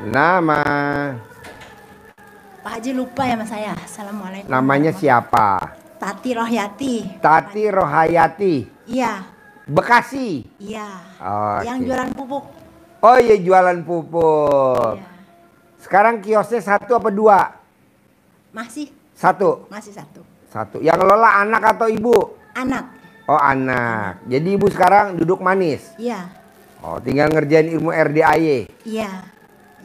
Nama. Pak Haji lupa ya mas saya. Assalamualaikum. Namanya siapa? Tati Rohyati. Tati Rohayati. Iya. Bekasi. Iya. Oke. Yang jualan pupuk. Oh iya, jualan pupuk. Iya. Sekarang kiosnya 1 apa 2? Masih 1. Masih 1. 1. Yang ngelola anak atau ibu? Anak. Oh anak. Jadi ibu sekarang duduk manis. Iya. Oh tinggal ngerjain ilmu RDAY. Iya.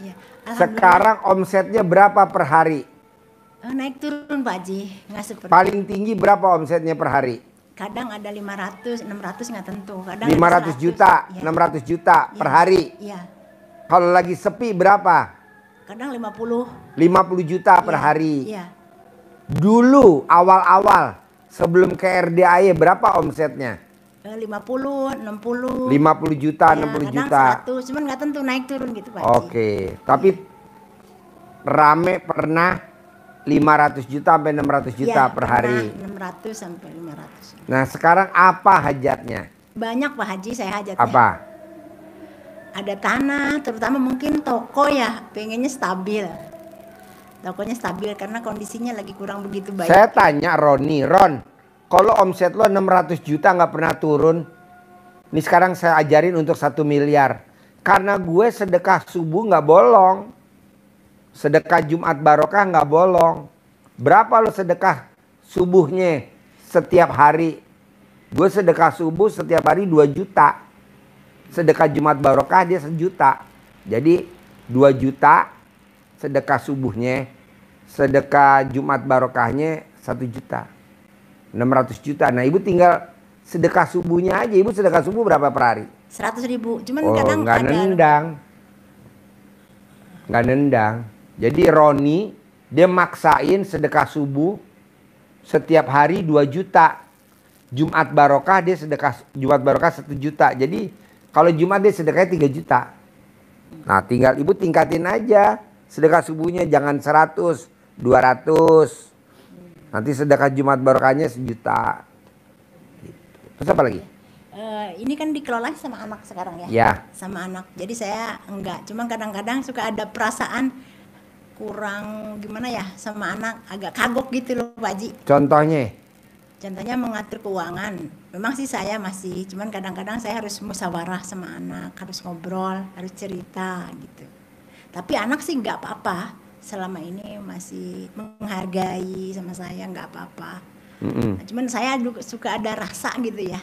Iya. Sekarang omsetnya berapa per hari? Naik turun Pak Haji. Nggak seperti. Paling tinggi berapa omsetnya per hari? Kadang ada 500, 600 nggak tentu. Kadang 500 juta, ya. 600 juta per hari. Iya. Kalau lagi sepi berapa? Kadang 50. 50 juta per hari. Iya. Dulu awal-awal sebelum ke RDAY berapa omsetnya? 50, 60. 50 juta, ya, 60 kadang juta. 100, cuman nggak tentu naik turun gitu Pak Haji. Oke, tapi rame pernah 500 juta sampai 600 juta Ya, per hari. 600 sampai 500. Nah sekarang apa hajatnya? Banyak Pak Haji saya hajatnya. Apa? Ada tanah, terutama mungkin toko ya, pengennya stabil. Tokonya stabil karena kondisinya lagi kurang begitu baik. Saya tanya Roni, Ron, kalau omset lo 600 juta nggak pernah turun, ini sekarang saya ajarin untuk 1 miliar. Karena gue sedekah subuh nggak bolong, sedekah Jumat Barokah nggak bolong. Berapa lo sedekah subuhnya setiap hari? Gue sedekah subuh setiap hari 2 juta. Sedekah Jumat Barokah dia 1 juta. Jadi 2 juta sedekah subuhnya, sedekah Jumat Barokahnya 1 juta. 600 juta. Nah ibu tinggal sedekah subuhnya aja. Ibu sedekah subuh berapa per hari? 100.000. Cuman Oh kadang nggak ada. nendang. Nggak nendang. Jadi Roni dia maksain sedekah subuh setiap hari 2 juta. Jumat Barokah dia sedekah Jumat Barokah 1 juta. Jadi kalau Jumat dia sedekahnya 3 juta. Nah tinggal ibu tingkatin aja. Sedekah subuhnya jangan 100, 200. Nanti sedekah Jumat Barokahnya 1 juta. Gitu. Terus apa lagi? Ini kan dikelola sama anak sekarang ya. Ya. Sama anak. Jadi saya enggak. Cuma kadang-kadang suka ada perasaan kurang gimana ya sama anak. Agak kagok gitu loh Pak Haji. Contohnya? Contohnya mengatur keuangan. Memang sih saya masih. Cuman kadang-kadang saya harus musyawarah sama anak. Harus ngobrol, harus cerita gitu. Tapi anak sih nggak apa-apa, selama ini masih menghargai sama saya, nggak apa-apa. Nah, cuman saya juga suka ada rasa gitu ya,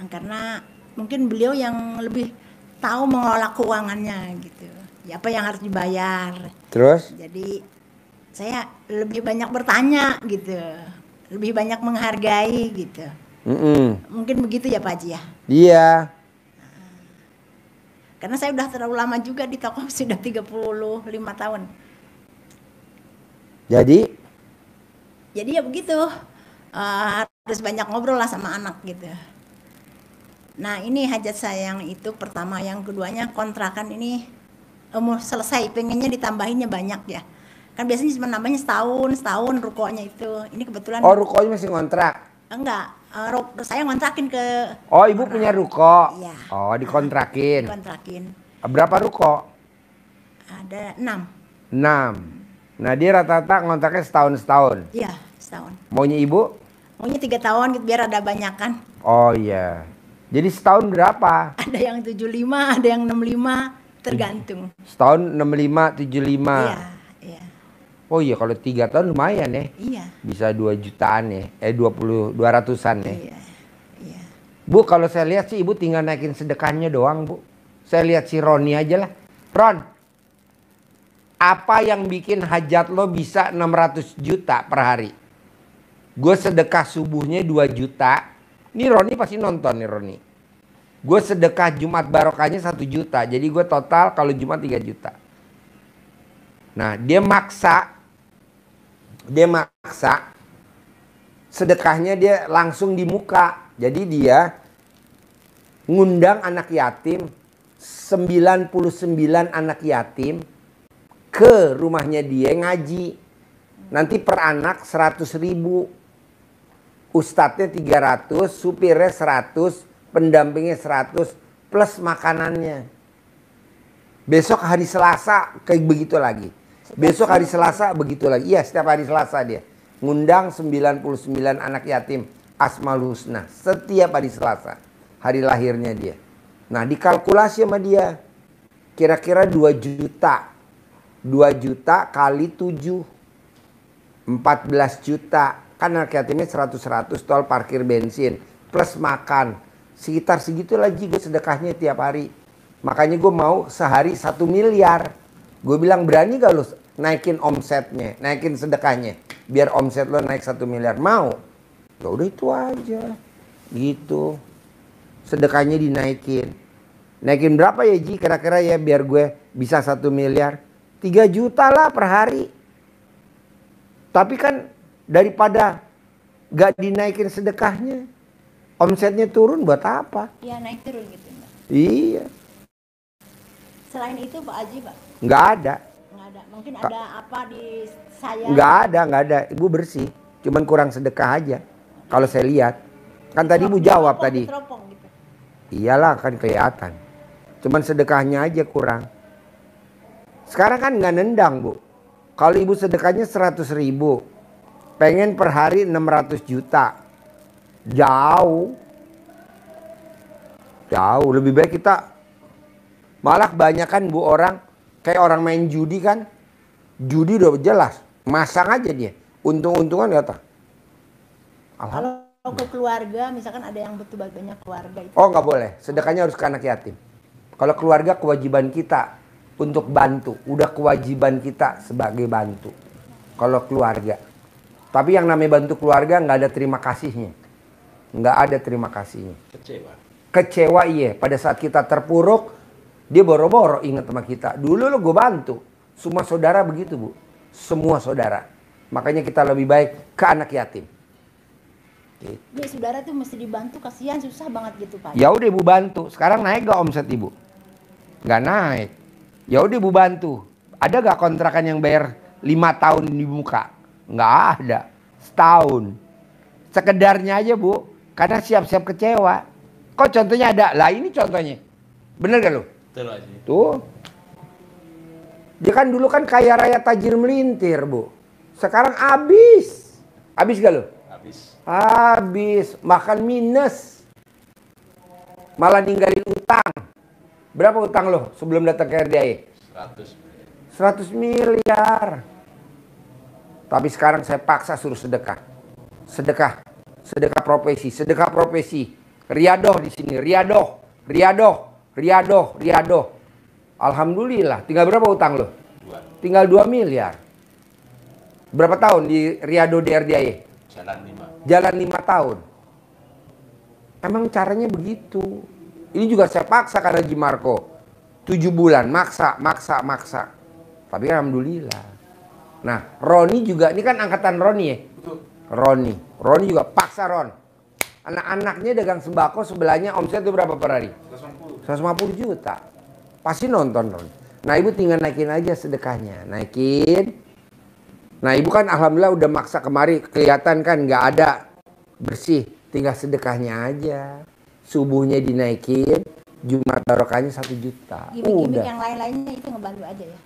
karena mungkin beliau yang lebih tahu mengelola keuangannya gitu. Ya apa yang harus dibayar. Terus? Jadi saya lebih banyak bertanya gitu, lebih banyak menghargai gitu. Mungkin begitu ya Pak Haji ya? Iya. Karena saya udah terlalu lama juga di toko, sudah 35 tahun. Jadi ya begitu, harus banyak ngobrol lah sama anak gitu. Nah ini hajat saya yang itu pertama. Yang keduanya kontrakan ini mau selesai, pengennya ditambahinnya banyak ya. Kan biasanya cuma nambahnya setahun rukonya itu. Ini kebetulan. Oh rukonya masih ngontrak? Enggak, saya ngontrakin ke. Oh ibu orang. Punya ruko? Iya. Oh dikontrakin? Dikontrakin. Berapa ruko? Ada 6. Nah dia rata-rata ngontraknya setahun? Iya setahun. Maunya ibu? Maunya 3 tahun gitu, biar ada banyakan. Oh iya. Jadi setahun berapa? Ada yang 75, ada yang 65, tergantung. Setahun 65, 75. Iya. Oh iya kalau 3 tahun lumayan ya. Iya. Bisa 2 jutaan ya. 200-an ya. Iya. Bu kalau saya lihat sih ibu tinggal naikin sedekahnya doang bu. Saya lihat si Roni aja lah. Ron, apa yang bikin hajat lo bisa 600 juta per hari? Gue sedekah subuhnya 2 juta. Ini Roni pasti nonton nih Roni. Gue sedekah Jumat Barokahnya 1 juta. Jadi gue total kalau Jumat 3 juta. Nah dia maksa sedekahnya dia langsung di muka. Jadi dia ngundang anak yatim, 99 anak yatim ke rumahnya dia ngaji. Nanti per anak 100.000. Ustadznya 300, supirnya 100, pendampingnya 100 plus makanannya. Besok hari Selasa kayak begitu lagi. Besok hari Selasa begitu lagi. Iya, setiap hari Selasa dia ngundang 99 anak yatim Asmaul Husna setiap hari Selasa. Hari lahirnya dia. Nah, dikalkulasi sama dia. Kira-kira 2 juta. 2 juta kali 7. 14 juta. Kan anak yatimnya 100-100 tol parkir bensin. Plus makan. Sekitar segitulah Ji gue sedekahnya tiap hari. Makanya gue mau sehari 1 miliar. Gue bilang berani gak lu naikin omsetnya, naikin sedekahnya. Biar omset lo naik 1 miliar. Mau? Ya udah itu aja. Gitu. Sedekahnya dinaikin. Naikin berapa ya Ji kira-kira ya biar gue bisa 1 miliar? 3 juta lah per hari. Tapi kan daripada gak dinaikin sedekahnya, omsetnya turun buat apa? Iya naik turun gitu Mbak. Iya. Selain itu Pak Haji Pak? Nggak ada. Nggak ada. Mungkin ada apa di saya? Nggak ada. Ibu bersih. Cuman kurang sedekah aja. Kalau saya lihat. Kan tadi Ibu jawab tadi. Gitu. Iyalah kan kelihatan. Cuman sedekahnya aja kurang. Sekarang kan nggak nendang Bu. Kalau Ibu sedekahnya 100.000. Pengen per hari 600 juta. Jauh. Lebih baik kita. Malah kebanyakan Bu orang. Kayak orang main judi kan. Judi udah jelas. Masang aja dia. Untung-untungan kata. Kalau ke keluarga misalkan ada yang butuh banyak keluarga itu. Oh nggak boleh. Sedekahnya harus ke anak yatim. Kalau keluarga kewajiban kita untuk bantu. Udah kewajiban kita sebagai bantu. Kalau keluarga. Tapi yang namanya bantu keluarga nggak ada terima kasihnya. Nggak ada terima kasihnya. Kecewa iya. Pada saat kita terpuruk. Dia boro-boro ingat sama kita. Dulu lo gue bantu. Semua saudara begitu Bu. Semua saudara. Makanya kita lebih baik ke anak yatim. Gitu. Ya saudara tuh mesti dibantu. Kasihan susah banget gitu Pak. Ya udah Ibu bantu. Sekarang naik gak omset Ibu? Gak naik. Ya udah Ibu bantu. Ada gak kontrakan yang bayar 5 tahun di muka? Nggak ada. Setahun. Sekedarnya aja Bu. Karena siap-siap kecewa. Kok contohnya ada? Lah ini contohnya. Bener gak lu? Tuh. Dia kan dulu kan kaya raya tajir melintir Bu. Sekarang habis. Habis gak lu? Habis. Makan minus. Malah ninggalin utang. Berapa utang lo sebelum datang ke RDI? 100 miliar. Tapi sekarang saya paksa suruh sedekah. Sedekah profesi. Riadoh di sini, riadoh. Alhamdulillah. Tinggal berapa utang lo? Tinggal 2 miliar. Berapa tahun di riadoh di RDI? Jalan 5 tahun. Emang caranya begitu. Ini juga saya paksa karena Haji Marco. 7 bulan, maksa. Tapi alhamdulillah. Nah, Roni juga, ini kan angkatan Roni ya? Roni juga paksa Ron. Anak-anaknya dagang sembako sebelahnya omset itu berapa per hari? 150 juta. Pasti nonton Ron. Nah Ibu tinggal naikin aja sedekahnya. Naikin. Nah Ibu kan alhamdulillah udah maksa kemari. Kelihatan kan nggak ada bersih. Tinggal sedekahnya aja. Subuhnya dinaikin. Jumat barokahnya 1 juta. Gimik-gimik yang lain-lainnya itu ngebantu aja ya?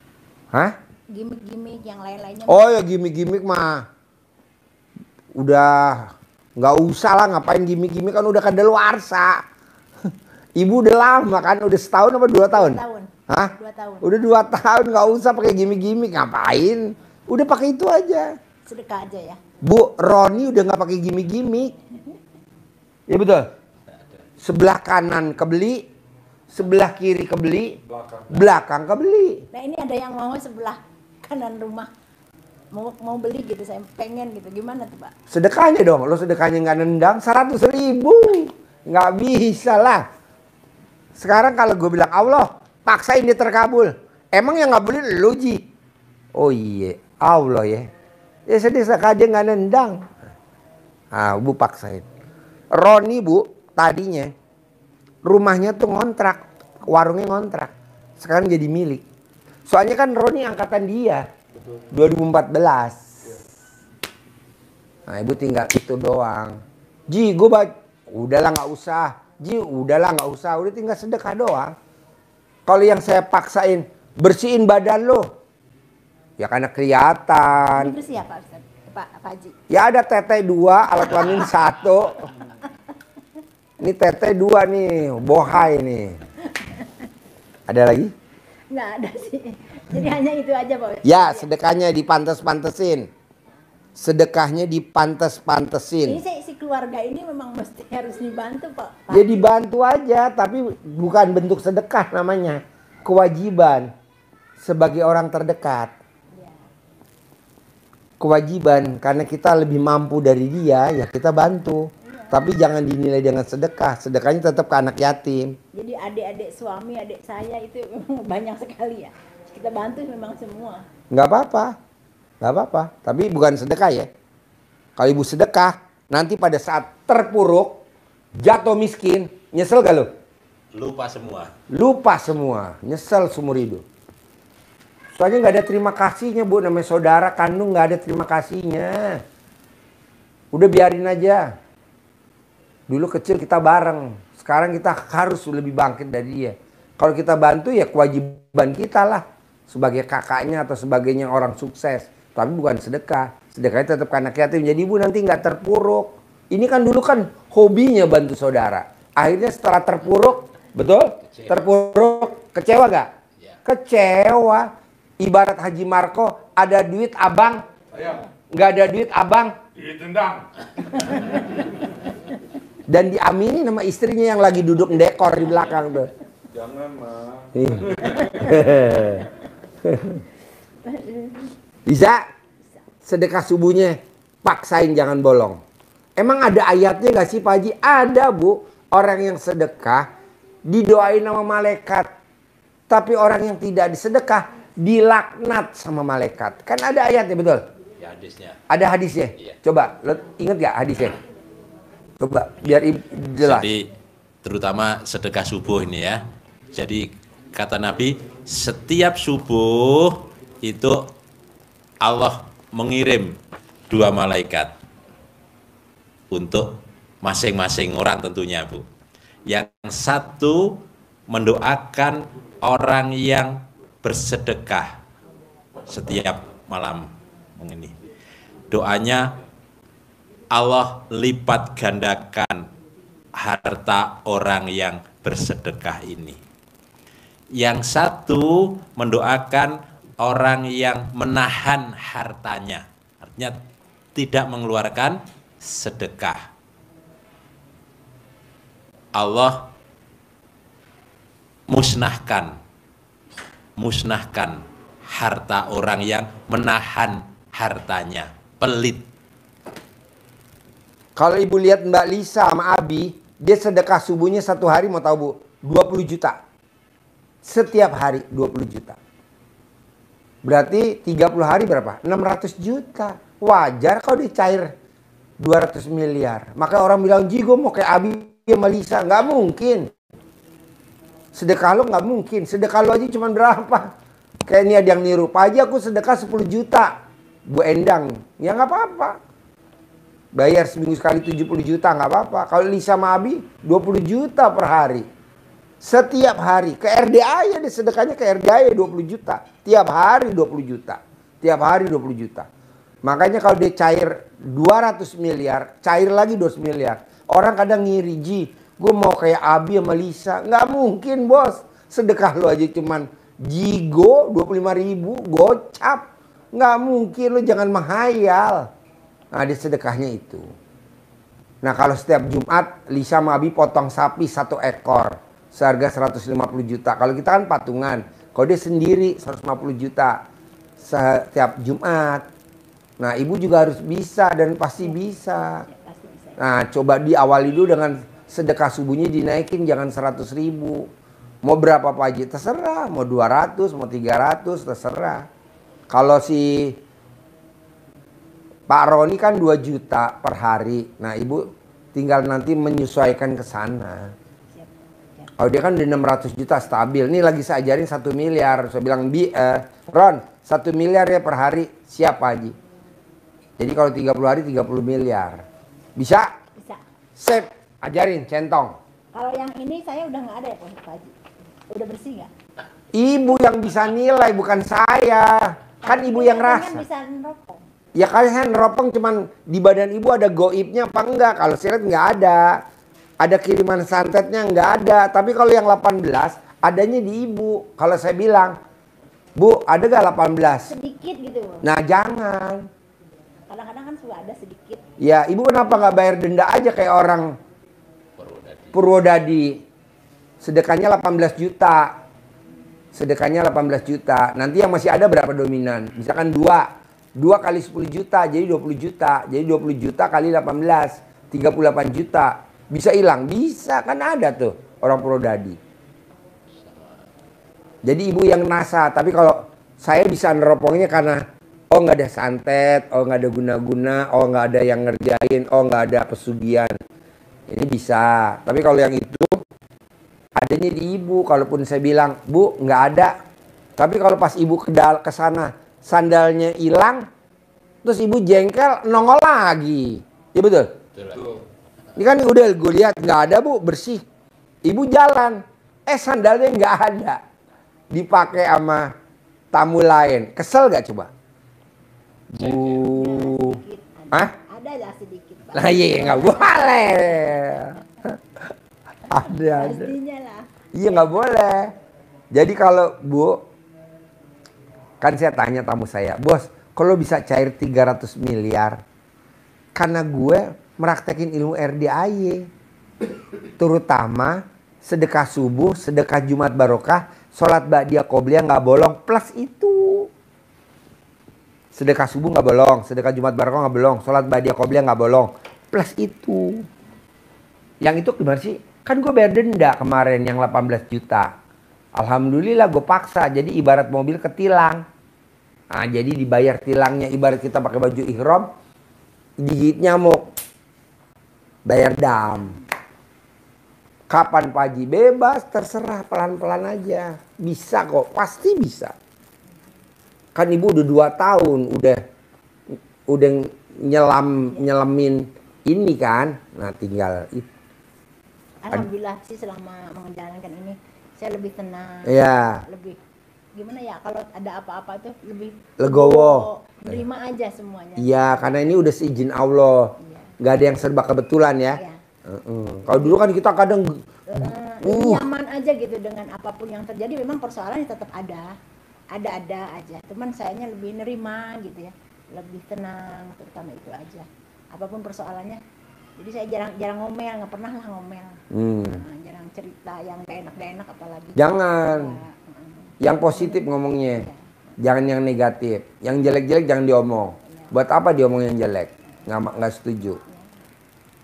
Hah? Gimik-gimik yang lain-lainnya. Oh ya gimik-gimik mah. Udah nggak usah lah ngapain gimik-gimik kan udah kadaluarsa. Ibu udah lama kan, udah setahun apa 2 tahun? 2 tahun. Hah? 2 tahun. Udah 2 tahun nggak usah pakai gimik-gimik, ngapain? Udah pakai itu aja. Sedekah aja ya. Bu, Roni udah nggak pakai gimik-gimik. Ya betul. Sebelah kanan kebeli, sebelah kiri kebeli, belakang kebeli. Nah ini ada yang mau sebelah kanan rumah mau beli gitu, saya pengen gitu, gimana tuh Pak? Sedekahnya dong, lo sedekahnya nggak nendang 100.000, nggak bisa lah. Sekarang kalau gue bilang Allah paksain dia terkabul, emang yang nggak beli lo Ji? Oh iya, Allah ya. Ya sedekah aja nggak nendang. Ah, Bu paksain. Roni Bu tadinya rumahnya tuh ngontrak, warungnya ngontrak, sekarang jadi milik. Soalnya kan Roni angkatan dia. 2014. Nah Ibu tinggal itu doang. Ji gue udahlah nggak usah. Ji udahlah nggak usah. Udah tinggal sedekah doang. Kalau yang saya paksain Bersihin badan lo. Ya karena kelihatan. Ini bersih ya Pak Ustadz? Pak Haji? Ya ada tete 2, alat kelamin 1. Ini tete 2 nih, bohai nih. Ada lagi? Nggak ada sih. Jadi hanya itu aja Pak Ustadz. Ya, sedekahnya dipantes-pantesin. Sedekahnya dipantes-pantesin. Ini si keluarga ini memang mesti harus dibantu Pak. Ya dibantu aja, tapi bukan bentuk sedekah namanya. Kewajiban sebagai orang terdekat. Kewajiban, karena kita lebih mampu dari dia, ya kita bantu. Tapi jangan dinilai dengan sedekah. Sedekahnya tetap ke anak yatim. Jadi adik-adik suami, adik saya itu memang banyak sekali ya. Kita bantu memang semua. Nggak apa-apa. Nggak apa-apa. Tapi bukan sedekah ya. Kalau ibu sedekah, nanti pada saat terpuruk, jatuh miskin, nyesel gak lo? Lupa semua. Lupa semua. Nyesel seumur hidup. Soalnya nggak ada terima kasihnya Bu. Namanya saudara kandung nggak ada terima kasihnya. Udah biarin aja. Dulu kecil kita bareng. Sekarang kita harus lebih bangkit dari dia. Kalau kita bantu ya kewajiban kita lah. Sebagai kakaknya atau sebagainya orang sukses. Tapi bukan sedekah. Sedekahnya tetap ke anak yatim. Jadi ibu nanti nggak terpuruk. Ini kan dulu kan hobinya bantu saudara. Akhirnya setelah terpuruk, betul? Kecewa. Terpuruk, kecewa gak? Ya. Kecewa. Ibarat Haji Marco, ada duit abang, nggak ada duit abang, ditendang. dan diamini sama istrinya yang lagi duduk dekor di belakang tuh. Jangan mah. Bisa sedekah subuhnya, paksain jangan bolong. Emang ada ayatnya nggak sih Pak Haji? Ada Bu, orang yang sedekah didoain sama malaikat, tapi orang yang tidak disedekah dilaknat sama malaikat. Kan ada ayatnya, betul? Ya hadisnya. Ada hadisnya? Iya. Coba, lo inget gak hadisnya? Coba, biar jelas. Jadi terutama sedekah subuh ini ya. Jadi kata Nabi, setiap subuh itu Allah mengirim 2 malaikat untuk masing-masing orang tentunya Bu. Yang satu mendoakan orang yang bersedekah setiap malam ini. Doanya Allah lipat gandakan harta orang yang bersedekah ini. Yang satu mendoakan orang yang menahan hartanya, artinya tidak mengeluarkan sedekah. Allah musnahkan harta orang yang menahan hartanya, pelit. Kalau ibu lihat Mbak Lisa sama Abi, dia sedekah subuhnya satu hari mau tahu Bu, 20 juta. Setiap hari 20 juta. Berarti 30 hari berapa? 600 juta. Wajar kalau dicair 200 miliar. Maka orang bilang, Ji gue mau kayak Abi sama Lisa. Nggak mungkin. Sedekah lo nggak mungkin. Sedekah lo aja cuma berapa? Kayak ini ada yang niru. Pak Haji aku sedekah 10 juta. Bu Endang. Ya nggak apa-apa. Bayar seminggu sekali 70 juta nggak apa-apa. Kalau Lisa sama Abi 20 juta per hari. Setiap hari. Ke RDA ya, sedekahnya ke RDA 20 juta. Tiap hari 20 juta. Tiap hari 20 juta. Makanya kalau dia cair 200 miliar, cair lagi 200 miliar. Orang kadang ngiri, Ji, gue mau kayak Abi sama Lisa. Nggak mungkin bos. Sedekah lo aja cuman jigo 25.000, gocap. Nggak mungkin, lo jangan menghayal. Nah, ada sedekahnya itu. Nah, kalau setiap Jumat Lisa sama Abi potong sapi 1 ekor seharga 150 juta. Kalau kita kan patungan. Kalau dia sendiri 150 juta setiap Jumat. Nah, ibu juga harus bisa dan pasti bisa. Nah, coba diawali dulu dengan sedekah subuhnya dinaikin, jangan 100.000. Mau berapa Pak Haji? Terserah. Mau 200, mau 300, terserah. Kalau si Pak Roni kan 2 juta per hari. Nah, ibu tinggal nanti menyesuaikan ke sana. Kalau dia kan udah 600 juta stabil. Nih lagi saya ajarin 1 miliar. Saya bilang, Ron, 1 miliar ya per hari. Siap Pak Haji. Jadi kalau 30 hari 30 miliar. Bisa? Bisa. Sip, ajarin centong. Kalau yang ini saya udah nggak ada ya Pak Haji. Udah bersih nggak? Ibu yang bisa nilai, bukan saya. Kan ibu yang Kan rasa. bisa neropong. Ya kalian neropong cuman di badan ibu ada goibnya apa enggak? Kalau silet nggak ada. Ada kiriman santetnya nggak ada. Tapi kalau yang 18 adanya di ibu. Kalau saya bilang, Bu, ada gak 18? Sedikit gitu. Nah jangan. Kadang-kadang kan suka ada sedikit. Ya ibu kenapa nggak bayar denda aja kayak orang Purwodadi? Sedekahnya 18 juta. Sedekahnya 18 juta. Nanti yang masih ada berapa dominan? Misalkan 2 kali 10 juta jadi 20 juta. Jadi 20 juta kali 18 38 juta. Bisa hilang? Bisa, kan ada tuh orang Purwodadi. Jadi ibu yang nasa. Tapi kalau saya bisa neropongnya karena oh nggak ada santet, oh nggak ada guna-guna, oh nggak ada yang ngerjain, oh nggak ada pesugihan. Ini bisa. Tapi kalau yang itu adanya di ibu. Kalaupun saya bilang, Bu, nggak ada. Tapi kalau pas ibu ke sana, sandalnya hilang, terus ibu jengkel, nongol lagi. Ya betul? Betul. Ini kan udah gue lihat nggak ada, Bu, bersih. Ibu jalan, sandalnya nggak ada. Dipakai sama tamu lain. Kesel gak coba? Bu. Sedikit. Hah? Ada lah sedikit. Pak. Nah iya nggak boleh. Ada. Pastinya lah. Iya nggak boleh. Jadi kalau Bu, kan saya tanya tamu saya, Bos, kalau bisa cair 300 miliar, karena gue meraktekin ilmu RDAY, terutama sedekah subuh, sedekah Jumat Barokah, sholat ba'diyah qobliyah nggak bolong, plus itu. Sedekah subuh nggak bolong, sedekah Jumat Barokah nggak bolong, sholat ba'diyah qobliyah nggak bolong, plus itu. Yang itu gimana sih? Kan gue bayar denda kemarin yang 18 juta. Alhamdulillah gue paksa. Jadi ibarat mobil ketilang. Nah, jadi dibayar tilangnya. Ibarat kita pakai baju ihram, gigit nyamuk, bayar dam. Kapan Pak Haji? Bebas, terserah, pelan-pelan aja. Bisa kok, pasti bisa. Kan ibu udah 2 tahun, udah nyelamin ini kan. Nah tinggal itu. Alhamdulillah sih selama menjalankan ini saya lebih tenang. Iya. Lebih gimana ya, kalau ada apa-apa itu lebih Legowo. Terima aja semuanya. Iya, karena ini udah seizin Allah. Iya. Nggak ada yang serba kebetulan ya. Iya. Kalau dulu kan kita kadang Nyaman aja gitu dengan apapun yang terjadi. Memang persoalannya tetap ada aja. Cuman sayanya lebih nerima gitu ya, lebih tenang, terutama itu aja. Apapun persoalannya. Jadi saya jarang ngomel, nggak pernah lah ngomel. Nah, jarang cerita yang gak enak apalagi. Jangan. Yang positif ngomongnya. Jangan yang negatif. Yang jelek-jelek jangan diomong. Buat apa diomong yang jelek? Nggak setuju.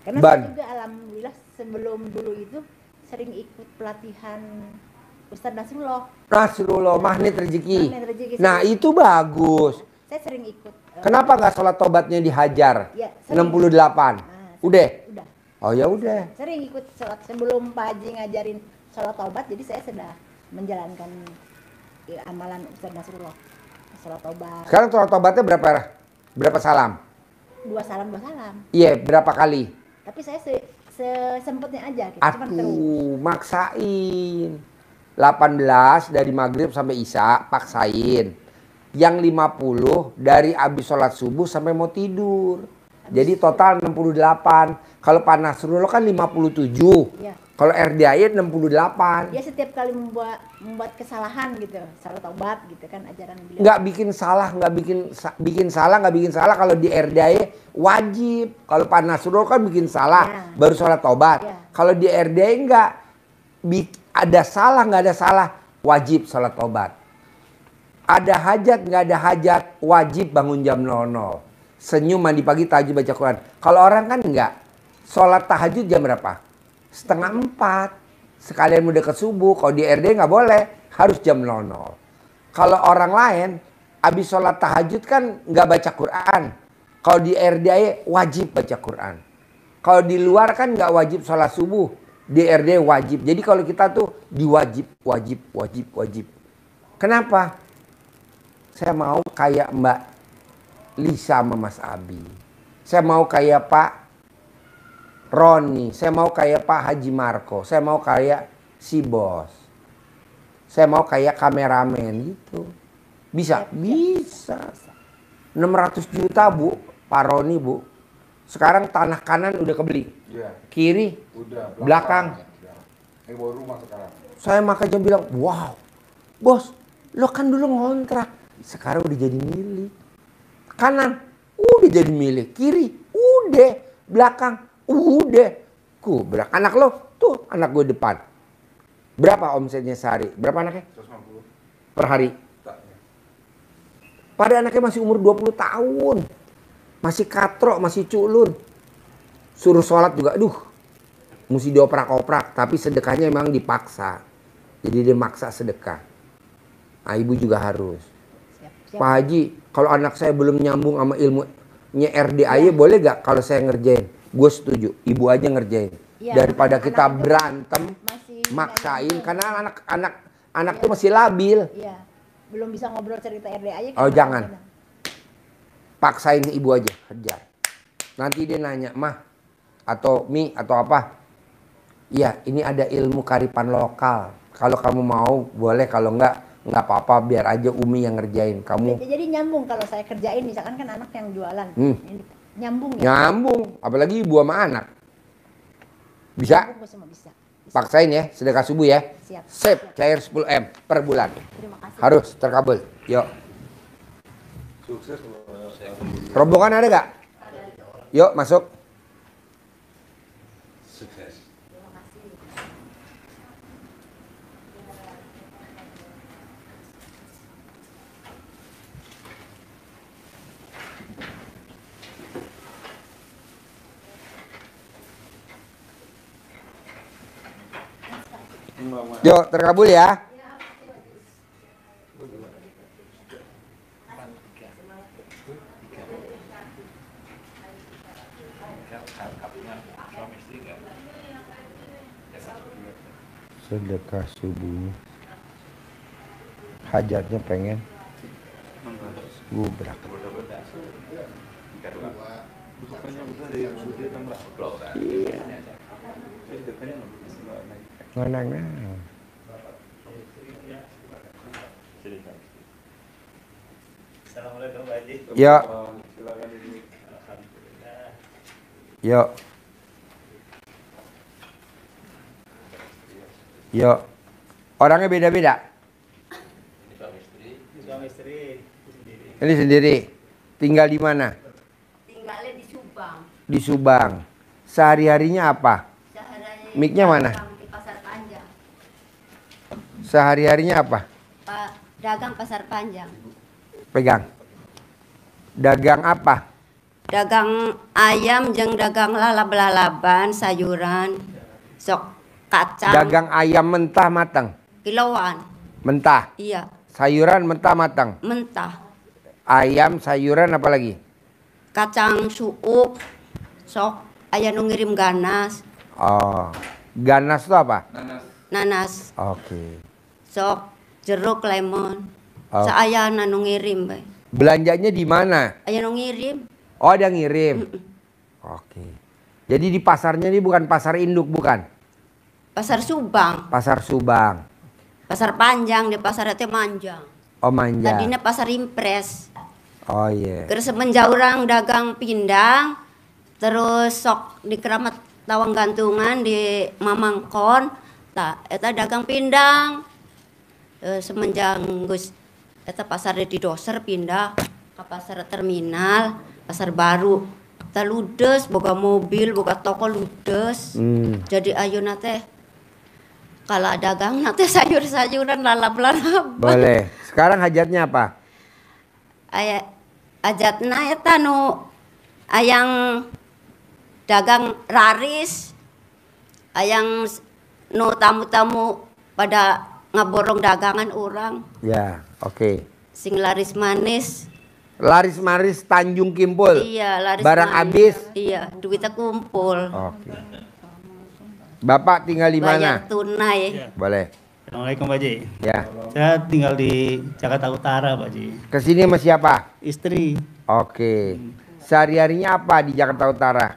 Karena Ban. saya juga alhamdulillah sebelum dulu itu sering ikut pelatihan Ustadz Nasrullah, magnet rezeki. Magnet rezeki. Nah itu bagus. Saya sering ikut. Kenapa nggak sholat tobatnya dihajar? Ya, sering. 68. Udah? Udah. Oh ya udah. Sering ikut sholat sebelum Pak Haji ngajarin sholat taubat, jadi saya sudah menjalankan amalan Ustadz Nasrullah. Sholat taubat. Sekarang sholat tobatnya berapa salam? 2 salam. Iya, berapa kali? Tapi saya sesempatnya aja gitu. Cuman terus. Aduh, maksain. 18 dari maghrib sampai isya, paksain. Yang 50 dari habis sholat subuh sampai mau tidur. Jadi total 68. Kalau Pak Nasrullah kan 57. Ya. Kalau RDAY 68. Dia setiap kali membuat kesalahan gitu, salah taubat gitu kan ajaran beliau. Nggak bikin salah. Kalau di RDAY wajib. Kalau Pak Nasrullah kan bikin salah, Ya. baru sholat taubat. Ya. Kalau di RDAY nggak. Ada salah, nggak ada salah, wajib sholat taubat. Ada hajat, nggak ada hajat, wajib bangun jam 00. Senyum, mandi pagi, tahajud, baca Quran. Kalau orang kan nggak. Sholat tahajud jam berapa? 3:30. Sekalian mau deket subuh. Kalau di RDAY nggak boleh, harus jam 00. Kalau orang lain, habis sholat tahajud kan nggak baca Quran. Kalau di RDAY wajib baca Quran. Kalau di luar kan nggak wajib sholat subuh. Di RDAY wajib. Jadi kalau kita tuh wajib. Kenapa? Saya mau kayak Mbak Lisa sama Mas Abi. Saya mau kayak Pak Roni. Saya mau kayak Pak Haji Marco. Saya mau kayak si bos. Saya mau kayak kameramen gitu. Bisa? Bisa. 600 juta Bu, Pak Roni Bu. Sekarang tanah kanan udah kebeli. Iya. Kiri, Udah. belakang. Ya. Ini baru rumah sekarang. Saya makanya bilang, wow, bos, lo kan dulu ngontrak, sekarang udah jadi milik. Kanan, udah jadi milik. Kiri, udah. Belakang, udah. Ku bilang, anak lo, tuh anak gue depan. Berapa omsetnya sehari? Berapa anaknya? 150. Per hari? Tak, ya. Pada anaknya masih umur 20 tahun. Masih katrok, masih culun. Suruh sholat juga, aduh. Mesti dioprak-oprak, tapi sedekahnya emang dipaksa. Jadi dia maksa sedekah. Nah, ibu juga harus. Siap. Pak Haji, kalau anak saya belum nyambung sama ilmunya RDAY, boleh gak kalau saya ngerjain? Gue setuju, ibu aja ngerjain. Ya, Daripada anak kita itu berantem, masih maksain, nyambung. karena anak tuh masih labil. Iya, belum bisa ngobrol cerita RDA aja. Oh jangan, paksain ibu aja, kejar. Nanti dia nanya, mah, atau mi, atau apa? Iya, ini ada ilmu karipan lokal. Kalau kamu mau, boleh. Kalau enggak apa-apa. Biar aja Umi yang ngerjain. Kamu Jadi nyambung kalau saya kerjain, misalkan kan anak yang jualan. Nyambung ya? nyambung. Apalagi ibu sama anak. Bisa? Nyambung semua bisa. Paksain ya, sedekah subuh ya. Siap. Sip, cair 10M per bulan. Terima kasih. Harus terkabul. Yuk. Sukses. Rombongan ada gak? Yuk, masuk. Sukses. Yuk, terkabul ya. Sedekah subuh. Hajatnya pengen gubrak. Iya. Nganang. Assalamualaikum Pak Haji. Yuk. Silakan ini. Yuk. Yuk. Orangnya beda-beda. Suami istri sendiri. Ini sendiri. Tinggal di mana? Tinggalnya di Subang. Di Subang. Sehari-harinya apa? Sehari-hari Mic-nya mana? dagang di Pasar Panjang. Sehari-harinya apa? Pak, dagang Pasar Panjang. Pegang. Dagang apa? Dagang ayam jeung dagang lalab-lalaban, sayuran, sok kacang. Dagang ayam mentah matang. Kiloan. Mentah. Iya, Sayuran mentah matang. mentah. Ayam, sayuran apa lagi? Kacang suuk. Sok aya nu ngirim ganas, Oh. Ganas itu apa? nanas, Oke. sok jeruk lemon. Oh. Saayana nu ngirim bae. Belanjanya di mana? Aya nu ngirim. Oh, ada ngirim. Oke. Jadi di pasarnya ini bukan pasar induk, bukan? Pasar Subang, Pasar Subang. Pasar Panjang di pasar teh manjang. Oh, manja. Tadinya pasar impres. Oh iya. Terus semenjak orang dagang pindang, terus sok di Keramat Tawang Gantungan di Mamangkon, eta dagang pindang. Semenjak Gus eta pasar di Doser pindah ke pasar terminal, pasar baru. Eta ludes, boga mobil, boga toko ludes. Jadi ayeuna teh kalau dagang nanti sayur-sayuran lalap-lalap. Boleh. Sekarang hajatnya apa? Aya ajatna eta nu ayang dagang raris, ayang nu tamu-tamu pada ngaborong dagangan orang Ya, oke. sing laris manis. Laris maris Tanjung Kimpul. Iya, laris Barang manis. habis. Iya, duitnya kumpul. Oke. Bapak tinggal di mana? Bayar tunai. Ya. Boleh. Assalamualaikum Pak Haji. Ya. Saya tinggal di Jakarta Utara Pak Haji. Kesini sama siapa? Istri. Oke. Sehari-harinya apa di Jakarta Utara?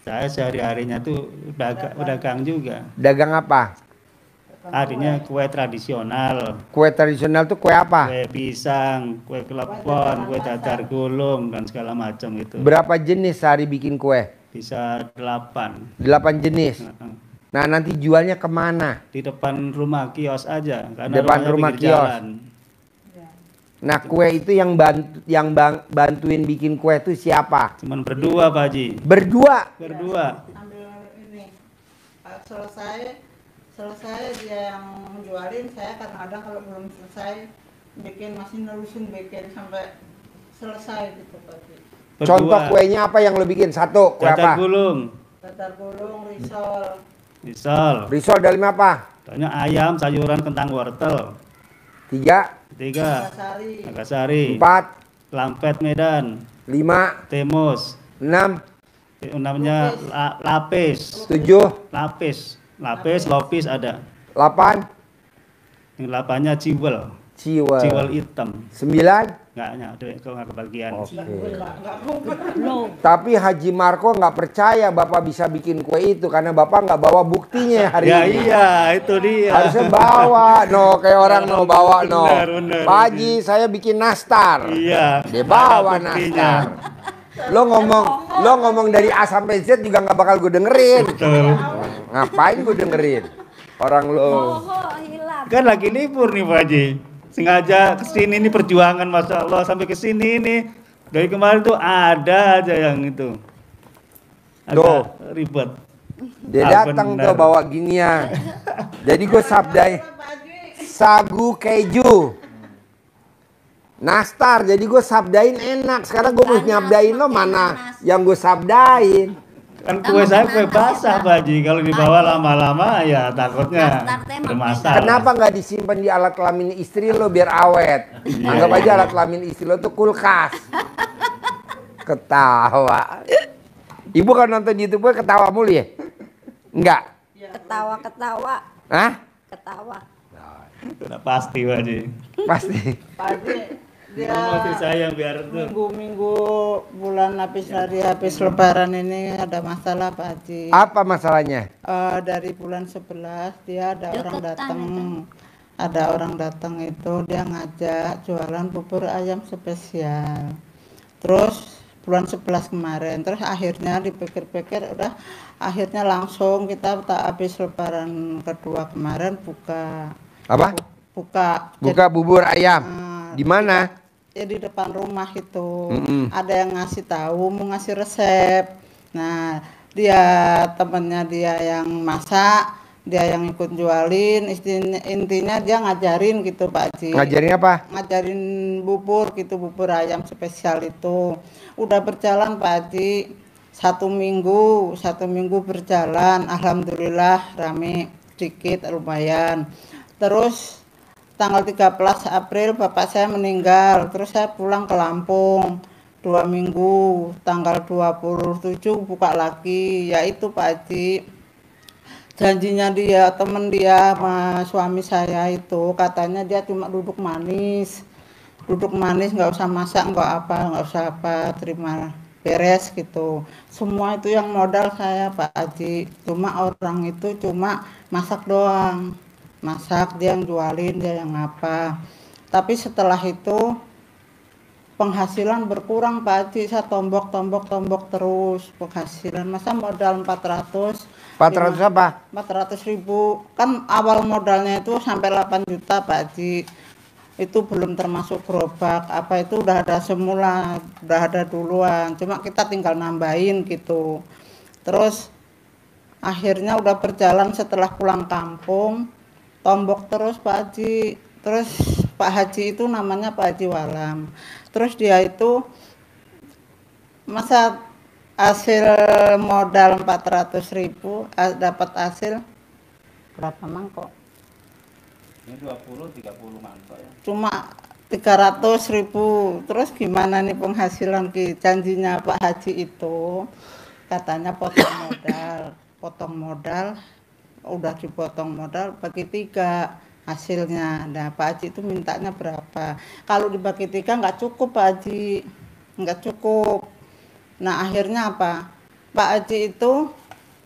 Saya sehari-harinya tuh dagang juga. Dagang apa? Artinya kue tradisional. Kue tradisional tuh kue apa? Kue pisang, kue klepon, kue dadar gulung, dan segala macam itu. Berapa jenis sehari bikin kue? Bisa 8. 8 jenis. Nah, nanti jualnya kemana? Di depan rumah kios aja, karena Depan rumahnya rumah pinggir kios. jalan. Nah, kue itu yang bantuin bikin kue itu siapa? Cuman berdua Pak Haji. Berdua. Berdua. Ambil ini selesai dia yang jualin, saya kadang-kadang kalau belum selesai bikin, masih nerusin bikin sampai selesai gitu Pak Haji. Berdua. Contoh kuenya apa yang lo bikin? Satu, kue Dadar apa? gulung. Dadar gulung, risol, Misal, Risol dari apa? contohnya ayam, sayuran, kentang, wortel. 3, 3. kasari, Nagasari. 4, Lampet Medan. 5, Temus. 6, Namanya lapis. 7, Lapis, lopis ada. 8, Yang 8-nya ciwel. ciwel. Ciwel hitam. 9. Nggak ada, kalau nggak kebagian. Oke. Tapi Haji Marco nggak percaya Bapak bisa bikin kue itu karena Bapak nggak bawa buktinya hari Ya ini. iya, itu dia. Harusnya bawa, no kayak orang no bawa no. Benar. Pak Haji, saya bikin nastar. Iya. Dia bawa ada buktinya. nastar. Lo ngomong dari A sampai Z juga nggak bakal gue dengerin. Betul. Ngapain gue dengerin? Orang lo. Kan lagi libur nih Pak Haji. Sengaja kesini nih perjuangan, Masya Allah, sampai kesini nih. Dari kemarin tuh ada aja yang itu. Tuh. Agak ribet. Dia datang tuh bawa ginian. Jadi gue sabdain sagu keju. Nastar, jadi gue sabdain enak. Sekarang gue mau nyabdain lo mana yang gue sabdain. Kan kue saya kue basah Pak Haji. Kalau dibawa lama-lama ya takutnya bermasalah. Kenapa nggak disimpan di alat kelamin istri lo biar awet? Anggap aja alat kelamin istri lo tuh kulkas. Ketawa. Ibu kan nonton YouTube gue ketawa mulu ya? Enggak? Ketawa-ketawa. Hah? Ketawa. Sudah pasti Pak Haji. Pasti. Pak Haji dia Masih sayang biar tuh. minggu-minggu bulan habis lebaran ini ada masalah Pak Haji. Apa masalahnya? Dari bulan 11 dia ada orang datang itu dia ngajak jualan bubur ayam spesial. Terus bulan 11 kemarin, terus akhirnya dipikir-pikir udah, akhirnya langsung kita tak habis lebaran kedua kemarin buka Buka bubur ayam. Di mana? ya di depan rumah itu. Ada yang ngasih tahu mau ngasih resep. Nah dia temennya dia yang masak, dia yang ikut jualin, intinya dia ngajarin gitu Pak Haji. Ngajarin apa? Ngajarin bubur gitu, bubur ayam spesial itu. Udah berjalan Pak Haji 1 minggu berjalan, alhamdulillah rame sedikit lumayan. Terus tanggal 13 April bapak saya meninggal, terus saya pulang ke Lampung 2 minggu, tanggal 27 buka lagi, yaitu Pak Haji janjinya dia, temen dia sama suami saya itu katanya dia cuma duduk manis nggak usah masak, nggak usah apa, terima beres gitu. Semua itu yang modal saya Pak Haji, cuma orang itu cuma masak doang, masak, dia yang jualin, dia yang apa. Tapi setelah itu penghasilan berkurang Pak Haji, saya tombok terus penghasilan. Masa modal 400 apa? 400.000, kan awal modalnya itu sampai 8 juta Pak Haji. Itu belum termasuk gerobak, apa itu udah ada semula, udah ada duluan, cuma kita tinggal nambahin gitu. Terus akhirnya udah berjalan, setelah pulang kampung tombok terus Pak Haji. Terus Pak Haji itu namanya Pak Haji Walam. Terus dia itu masa hasil modal 400.000 dapat hasil berapa mangkok? Ini 20-30 mangkok ya. Cuma 300.000. Terus gimana nih penghasilan janjinya Pak Haji itu? Katanya potong modal, udah dipotong modal bagi 3 hasilnya. Nah Pak Haji itu mintanya berapa? Kalau dibagi 3 nggak cukup Pak Haji, nggak cukup. Nah akhirnya apa? Pak Haji itu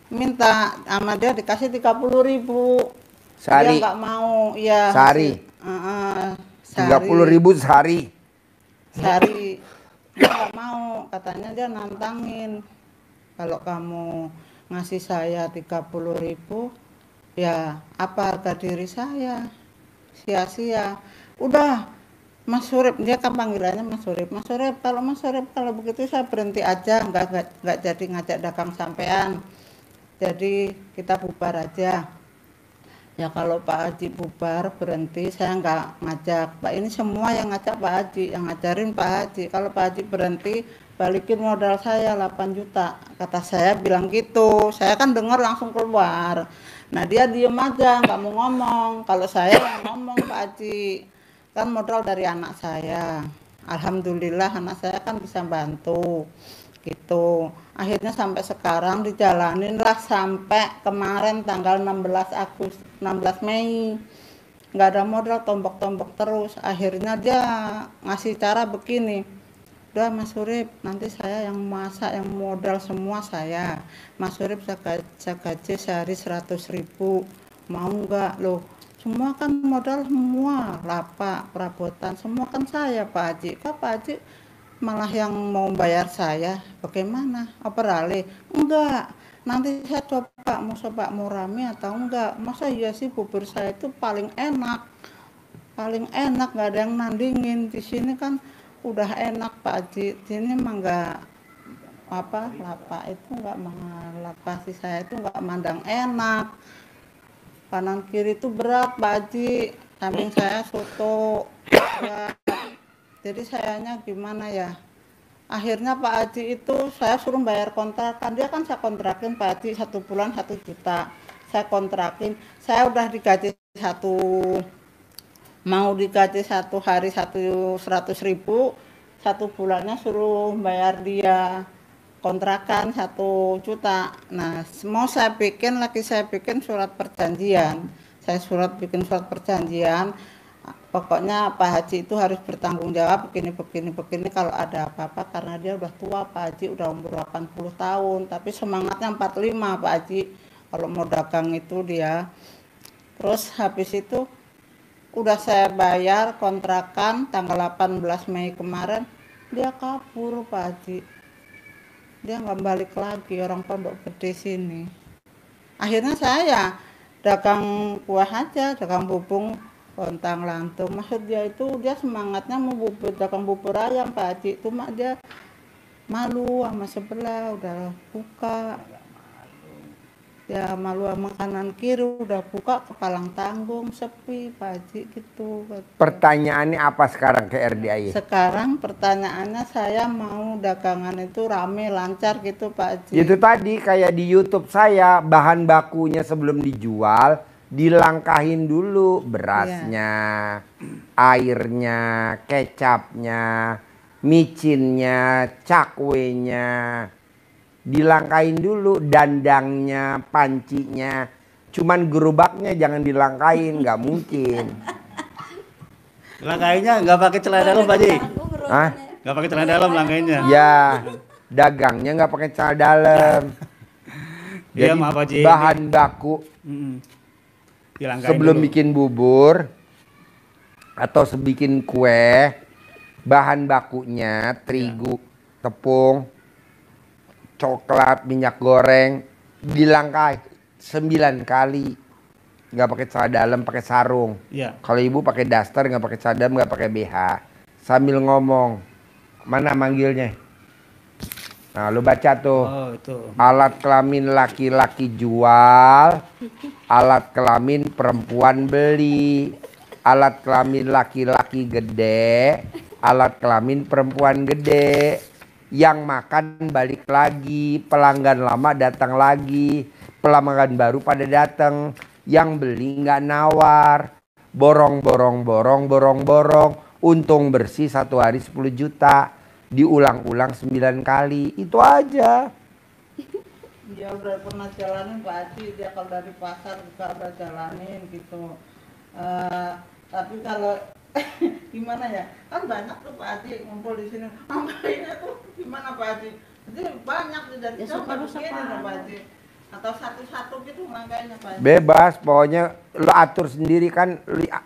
minta sama dia dikasih 30.000. Sehari. Dia nggak mau, ya. Sehari. 30.000 sehari. Sehari. Dia nggak mau, katanya dia nantangin. Kalau kamu ngasih saya 30.000, ya apa harga diri saya? Sia-sia. Udah, Mas Surip, dia kan panggilannya Mas Surip. Mas Surip, kalau begitu saya berhenti aja, nggak jadi ngajak dagang sampean. Jadi kita bubar aja. Ya kalau Pak Haji bubar berhenti, saya nggak ngajak. Pak ini semua yang ngajak Pak Haji, yang ngajarin Pak Haji. Kalau Pak Haji berhenti, balikin modal saya 8 juta. Kata saya bilang gitu. Saya kan dengar langsung keluar. Nah dia diem aja, nggak mau ngomong. Kalau saya yang ngomong Pak Haji, kan modal dari anak saya. Alhamdulillah anak saya kan bisa bantu gitu. Akhirnya sampai sekarang dijalanin lah sampai kemarin tanggal 16 Mei. Nggak ada modal, tombok-tombok terus. Akhirnya dia ngasih cara begini. Udah Mas Surip, nanti saya yang masak, yang modal semua saya. Mas Surip saya gaji sehari 100.000. Mau nggak loh? Semua kan modal semua, lapak, perabotan, semua kan saya Pak Haji. Kok Pak Haji malah yang mau bayar saya? Bagaimana? Apa rale? Enggak. Nanti saya coba mau rame atau enggak. Masa iya sih bubur saya itu paling enak. Paling enak, nggak ada yang nandingin. Di sini kan udah enak Pak Haji. Di sini mah enggak apa lapak itu enggak lapak sih saya itu enggak mandang enak. Kanan kiri itu berat Pak Haji, samping saya soto ya. Jadi sayanya gimana ya, akhirnya Pak Haji itu saya suruh bayar kontrakan. Dia kan saya kontrakin Pak Haji 1 bulan 1 juta, saya kontrakin. Saya udah digaji mau digaji 1 hari 100.000, 1 bulannya suruh bayar dia kontrakan 1 juta. Nah, mau saya bikin surat perjanjian. Saya bikin surat perjanjian. Pokoknya Pak Haji itu harus bertanggung jawab begini kalau ada apa-apa, karena dia udah tua Pak Haji, udah umur 80 tahun, tapi semangatnya 45 Pak Haji. Kalau mau dagang itu dia. Terus habis itu udah saya bayar kontrakan tanggal 18 Mei kemarin, dia kabur Pak Haji. Dia nggak balik lagi, orang Pondok Gede sini. Akhirnya saya dagang kuah aja, dagang bubung lontang lantung. Maksud dia itu dia semangatnya mau dagang bubur ayam Pak Haji, cuma dia malu sama sebelah udah buka. Ya malu sama kanan kiri udah buka, kepalang tanggung sepi Pak Haji gitu. Pertanyaannya apa sekarang ke RDI? Sekarang pertanyaannya saya mau dagangan itu rame lancar gitu Pak Haji. Itu tadi kayak di YouTube saya, bahan bakunya sebelum dijual dilangkahin dulu, berasnya, airnya, kecapnya, micinnya, cakwenya. Dilangkain dulu, dandangnya, pancinya. Cuman gerobaknya jangan dilangkain, nggak mungkin. Langkainnya nggak pakai celana dalam Pak Haji? Hah? Nggak pakai celana dalam langkainnya? Ya, dagangnya nggak pakai celana dalam. Iya, Jadi maaf Pak Haji. bahan baku Dilangkain sebelum dulu. bikin bubur atau bikin kue, bahan bakunya terigu, tepung, coklat, minyak goreng, dilangkai 9 kali. Nggak pakai celana dalam, pakai sarung. Iya. Kalau ibu pakai daster, nggak pakai celana dalam, nggak pakai BH. Sambil ngomong, mana manggilnya? Nah, lu baca tuh. Oh, itu. Alat kelamin laki-laki jual, alat kelamin perempuan beli. Alat kelamin laki-laki gede, alat kelamin perempuan gede. Yang makan balik lagi, pelanggan lama datang lagi, pelanggan baru pada datang. Yang beli nggak nawar, borong, untung bersih 1 hari 10 juta, diulang-ulang 9 kali, itu aja. Dia udah pernah jalanin Pak Haji, dia kalau dari pasar juga udah jalanin gitu. Tapi kalau gimana ya, kan banyak tuh Pak Haji ngumpul di sini. Makanya tuh gimana Pak Haji? Jadi banyak dari coba begini loh Pak Haji. Atau satu-satu gitu makanya Pak Haji. Bebas, pokoknya lu atur sendiri kan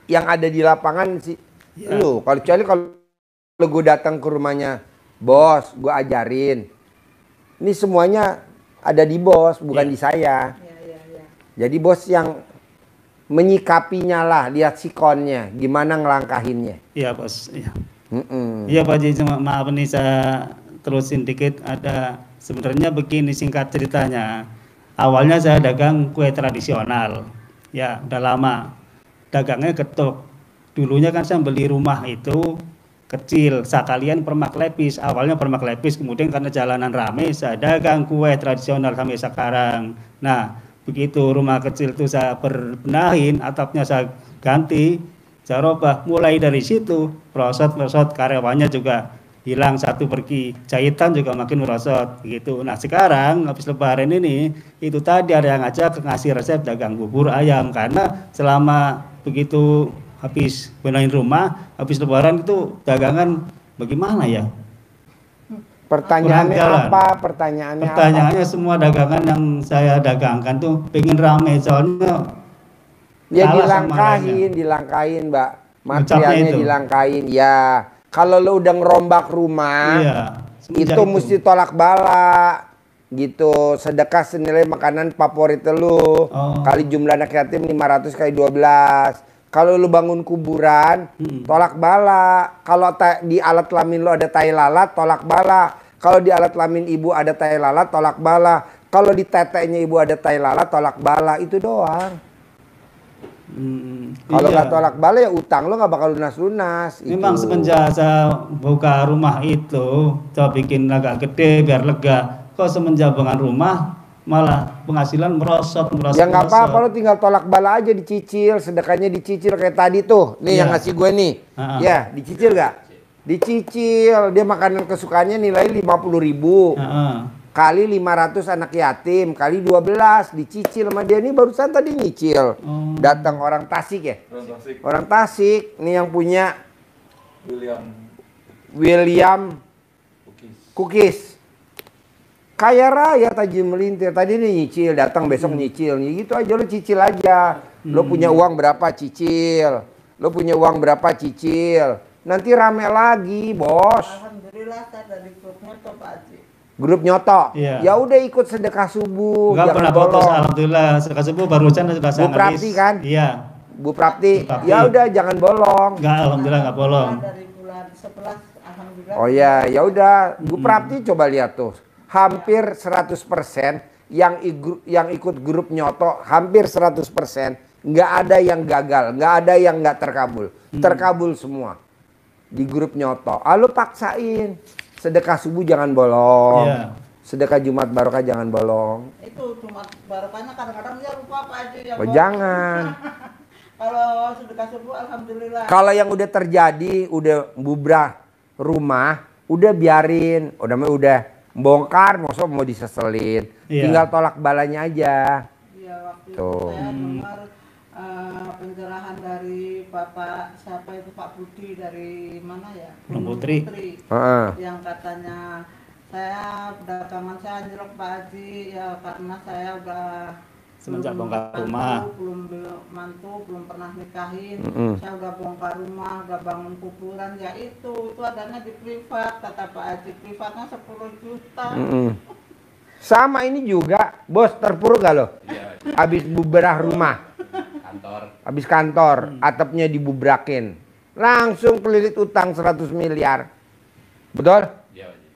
yang ada di lapangan sih. Ya. Lu kecuali kalau gue datang ke rumahnya bos, gue ajarin. Ini semuanya ada di bos, bukan di saya. Iya. Jadi bos yang menyikapinya lah, lihat sikonnya, gimana ngelangkahinnya. Iya bos. Iya. Mm-mm. Iya Pak Haji, cuma maaf nih saya terusin dikit. Ada sebenarnya begini singkat ceritanya. Awalnya saya dagang kue tradisional. Ya, udah lama. Dagangnya getuk. Dulunya kan saya beli rumah itu kecil, sekalian permak lepis. Awalnya permak lepis, kemudian karena jalanan ramai saya dagang kue tradisional sampai sekarang. Nah, begitu rumah kecil itu saya berbenahin, atapnya saya ganti, saya robah. Mulai dari situ, merosot karyawannya juga hilang satu pergi, jahitan juga makin merosot gitu. Nah sekarang habis lebaran ini itu tadi ada yang ngajak ngasih resep dagang bubur ayam, karena selama begitu habis benahin rumah, habis lebaran itu dagangan bagaimana ya? Pertanyaannya Kurang jalan. apa? Pertanyaannya semua dagangan yang saya dagangkan tuh pengen rame, soalnya Ya kalah sama dilangkahin Mbak. Ucapnya Materialnya itu. dilangkahin. Ya, kalau lu udah ngerombak rumah, iya, semenjak itu mesti tolak bala gitu. Sedekah senilai makanan favorit lu. Oh. Kali jumlah anak yatim 500 kali 12. Kalau lu bangun kuburan, tolak bala. Kalau di alat kelamin lu ada tai lalat, tolak bala. Kalau di alat kelamin ibu ada tai lalat, tolak bala. Kalau di teteknya ibu ada tai lalat, tolak bala. Itu doang. Kalau iya. nggak tolak bala ya utang lo nggak bakal lunas-lunas. Memang itu. semenjak saya buka rumah itu, saya bikin agak gede biar lega. Kok semenjak bangun rumah malah penghasilan merosot. Ya nggak apa-apa, lo tinggal tolak bala aja, dicicil, sedekahnya dicicil kayak tadi tuh. Nih Iya. yang ngasih gue nih. Ya, dicicil gak? Dicicil. Dia makanan kesukaannya nilai 50.000. Kali 500 anak yatim, kali 12 dicicil sama dia. Ini barusan tadi nyicil. Datang orang Tasik ya? Orang Tasik. Nih yang punya William Cookies. Kaya raya tajam melintir. Tadi nih nyicil, datang besok nyicil. Ya gitu aja, lo cicil aja. Lo punya uang berapa cicil. Lo punya uang berapa cicil. Nanti rame lagi, bos. Alhamdulillah saya dari grupnya tuh Pak Haji. Grup nyoto. Iya. Ya udah ikut sedekah subuh. Enggak jangan pernah bolos, bolong. alhamdulillah. Sedekah subuh barusan sudah saya Bu Prapti ngelis. kan? Iya. Bu Prapti. Bu Prapti. Ya udah jangan bolong. Enggak, alhamdulillah enggak bolong. Dari bulan 11 alhamdulillah. Oh ya, ya udah. Bu Prapti coba lihat tuh. Hampir 100% yang ikut grup nyoto, hampir 100%. Nggak ada yang gagal, nggak ada yang nggak terkabul. Terkabul semua. Di grup nyoto. Ah, lu paksain. Sedekah subuh jangan bolong. Iya. Sedekah Jumat Barokah jangan bolong. Itu cuma barokahnya kadang-kadang dia lupa Pak Haji ya. Oh, Bos. jangan. Kalau sedekah subuh alhamdulillah. Kalau yang udah terjadi, udah bubrah rumah, udah biarin. Udah bongkar, maksud mau diseselin. Iya. Tinggal tolak balanya aja. Iya waktu Tuh. itu saya dengar pencerahan dari Bapak siapa itu Pak Budi dari mana ya? Gunung Putri. Heeh. Yang katanya saya dagangan saya anjlok Pak Haji ya karena saya udah Semenjak belum bongkar rumah. mantu, belum pernah nikahin. Mm-mm. Saya udah bongkar rumah, udah bangun kuburan ya itu adanya di privat kata Pak Haji, privatnya 10 juta. Sama ini juga, bos, terpuruk gak lo? Habis bubrah rumah, habis kantor, atapnya dibubrakin, langsung kelilit utang 100 miliar. Betul?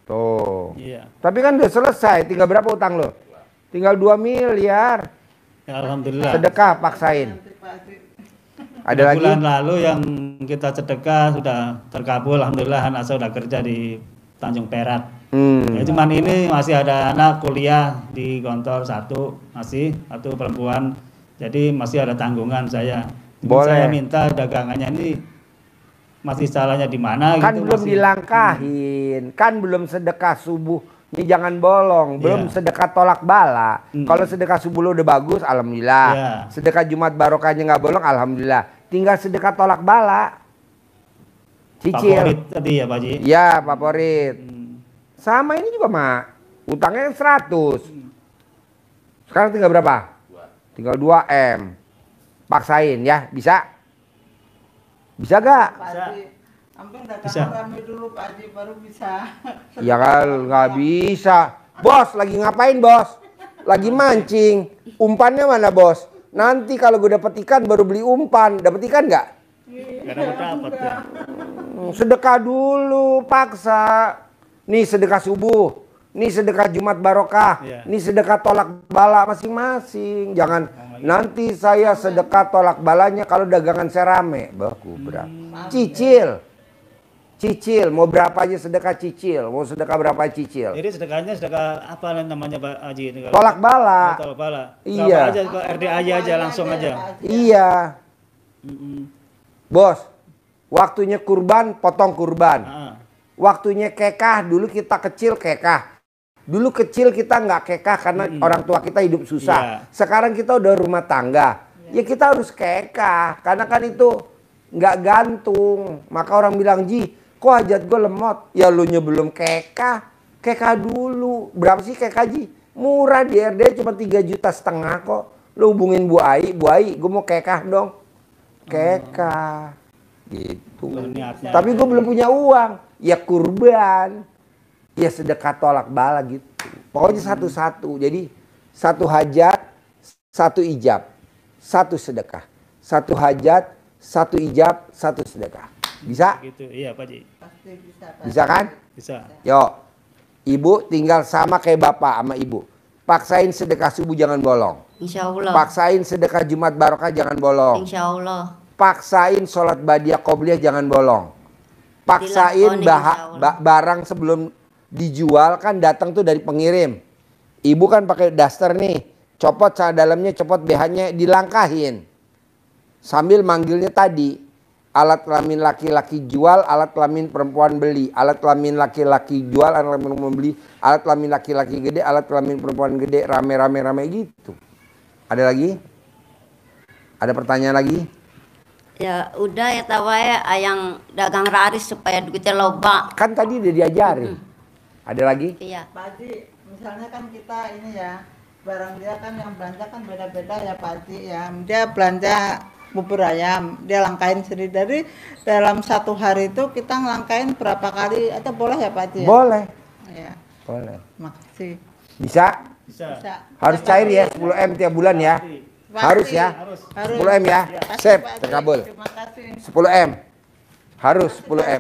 Tuh. Iya. Tapi kan udah selesai, tinggal berapa utang lo? Tinggal 2 miliar. Ya, alhamdulillah. Sedekah paksain. Nanti Pak Haji. Ada lagi? Bulan lalu yang kita sedekah sudah terkabul, alhamdulillah. Anak saya sudah kerja di Tanjung Perak. Ya, cuman ini masih ada anak kuliah di Gontor satu perempuan, jadi masih ada tanggungan saya. Boleh. Saya minta dagangannya ini masih salahnya di mana? Kan gitu, belum masih- dilangkahin, kan belum sedekah subuh. Ini jangan bolong, belum Iya. sedekah tolak bala. Kalau sedekah subuh lo udah bagus, alhamdulillah. Iya. Sedekah Jumat barokahnya nggak bolong, alhamdulillah. Tinggal sedekah tolak bala. Cicil. Favorit tadi ya Pak Haji. Ya, favorit. Sama ini juga, Mak. Utangnya kan 100. Sekarang tinggal berapa? Tinggal 2 M. Paksain ya, bisa? Bisa gak? Pak Haji, ampun Bisa. dagangan rame dulu Pak Haji baru bisa. Ya kan nggak bisa. Bos lagi ngapain bos? Lagi mancing. Umpannya mana bos? Nanti kalau gue dapet ikan baru beli umpan. Dapet ikan nggak? Karena dapat ya. Sedekah dulu, paksa. Nih sedekah subuh. Nih sedekah Jumat Barokah. Iya. Nih sedekah tolak bala masing-masing. Jangan nanti saya sedekah tolak balanya kalau dagangan saya rame. Baku berat. Cicil. Cicil, mau berapa aja sedekah cicil, mau sedekah berapa cicil. Jadi sedekahnya sedekah apa namanya Pak Haji ini? kalau- Tolak bala. Oh, tolak bala. Iya. Berapa aja ke RDA aja langsung aja. Iya. Mm-mm. Bos, waktunya kurban, potong kurban. Ah, Waktunya kekah, dulu kita kecil kekah. Dulu kecil kita nggak kekah karena orang tua kita hidup susah. Iya. Sekarang kita udah rumah tangga. Ya kita harus kekah, karena kan itu nggak gantung. Maka orang bilang, Ji, kok hajat gue lemot? Ya lu nya belum kekah. Kekah dulu. Berapa sih kekah, Ji? Murah di RD cuma 3,5 juta kok. Lu hubungin Bu Ai, gue mau kekah dong. Kekah. Gitu. Loh, niatnya. Tapi gue belum punya uang. Ya kurban. Ya sedekah tolak bala gitu. Pokoknya satu-satu. Jadi satu hajat, satu ijab. Satu sedekah. Satu hajat, satu ijab, satu sedekah. Bisa? gitu. Iya Pak Haji. Pasti bisa Pak. Bisa kan? Bisa. Yuk. Ibu tinggal sama kayak bapak sama ibu. Paksain sedekah subuh jangan bolong. Insya Allah. Paksain sedekah Jumat Barokah jangan bolong. Insya Allah. Paksain sholat badiah qobliyah jangan bolong. Paksain Dilakoni, insya Allah. barang sebelum dijual kan datang tuh dari pengirim. Ibu kan pakai daster nih, copot celana dalamnya, copot BH-nya, dilangkahin. Sambil manggilnya tadi, alat kelamin laki-laki jual, alat kelamin perempuan beli. Alat kelamin laki-laki jual, alat kelamin perempuan beli. Alat kelamin laki-laki gede, alat kelamin perempuan gede, rame-rame gitu. Ada lagi? Ada pertanyaan lagi? Ya udah ya tahu ya yang dagang raris supaya duitnya loba. Kan tadi udah diajarin. Ada lagi? Iya. Pak Haji, misalnya kan kita ini ya, barang dia kan yang belanja kan beda-beda ya Pak Haji ya. Dia belanja bubur ayam, dia langkain sendiri. Dari dalam satu hari itu kita ngelangkain berapa kali, atau boleh ya Pak Haji? Ya? Boleh. Ya, Boleh. makasih. Bisa? Bisa. Bisa. Harus cair ya 10 M tiap bulan ya. Pasti. Harus ya. Harus. 10 M ya. Pasti, Sip, Pak Haji. terkabul. Terima kasih. 10 M. Harus 10 M.